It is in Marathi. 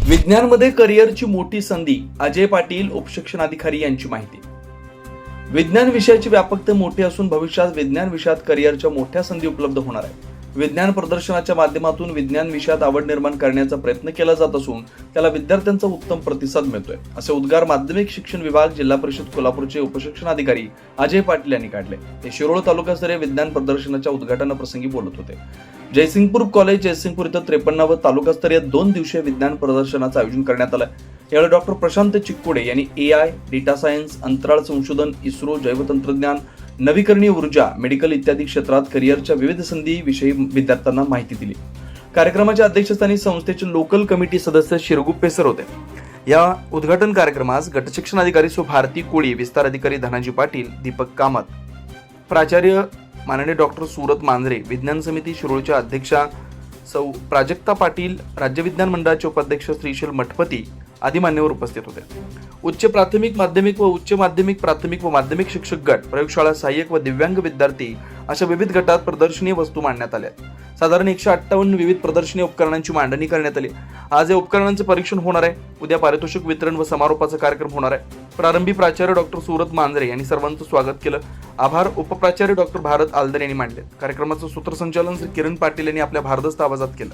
विज्ञानमध्ये करिअरची मोठी संधी. अजय पाटील, उपशिक्षणाधिकारी यांची माहिती. विज्ञान विषयाची व्यापकता मोठी असून भविष्यात विज्ञान विषयात करिअरच्या मोठ्या संधी उपलब्ध होणार आहे. विज्ञान प्रदर्शनाच्या माध्यमातून विज्ञान विषयात आवड निर्माण करण्याचा प्रयत्न केला जात असून त्याला विद्यार्थ्यांचा उत्तम प्रतिसाद मिळतोय, असे उद्गार माध्यमिक शिक्षण विभाग जिल्हा परिषद कोल्हापूरचे उपशिक्षणाधिकारी अजय पाटील यांनी काढले. ते शिरोळ तालुकास्तरीय विज्ञान प्रदर्शनाच्या उद्घाटनाप्रसंगी बोलत होते. जयसिंगपूर कॉलेज जयसिंगपूर इथं 53वे तालुकास्तरीय 2 दिवसीय विज्ञान प्रदर्शनाचं आयोजन करण्यात आलं. यावेळी डॉक्टर प्रशांत चिक्कोडे यांनी AI, डेटा सायन्स, अंतराळ संशोधन, इस्रो, जैवतंत्रज्ञान, नवीकरणीय ऊर्जा, मेडिकल इत्यादी क्षेत्रात करिअरच्या विविध संधीविषयी विद्यार्थ्यांना माहिती दिली. कार्यक्रमाच्या अध्यक्षस्थानी संस्थेचे लोकल कमिटी सदस्य शिरगुप्पे सर होते. या उद्घाटन कार्यक्रमास गटशिक्षणाधिकारी सो भारती कोळी, विस्तार अधिकारी धनाजी पाटील, दीपक कामत, प्राचार्य माननीय डॉक्टर सुरत मांजरे, विज्ञान समिती शिरोळच्या अध्यक्षा सौ प्राजक्ता पाटील, राज्य विज्ञान मंडळाचे उपाध्यक्ष श्रीशैल मठपती आदी मान्यवर उपस्थित होते. उच्च प्राथमिक, माध्यमिक व उच्च माध्यमिक, प्राथमिक व माध्यमिक शिक्षक गट, प्रयोगशाळा सहाय्यक व दिव्यांग विद्यार्थी अशा विविध गटात प्रदर्शनीय वस्तू मांडण्यात आल्या. साधारण 158 विविध प्रदर्शनीय उपकरणांची मांडणी करण्यात आली. आज या उपकरणांचे परीक्षण होणार आहे. उद्या पारितोषिक वितरण व समारोपाचा कार्यक्रम होणार आहे. प्रारंभी प्राचार्य डॉक्टर सुरत मांजरे यांनी सर्वांचं स्वागत केलं. आभार उपप्राचार्य डॉक्टर भारत आलदर यांनी मांडले. कार्यक्रमाचं सूत्रसंचालन श्री किरण पाटील यांनी आपल्या भारदस्त आवाजात केलं.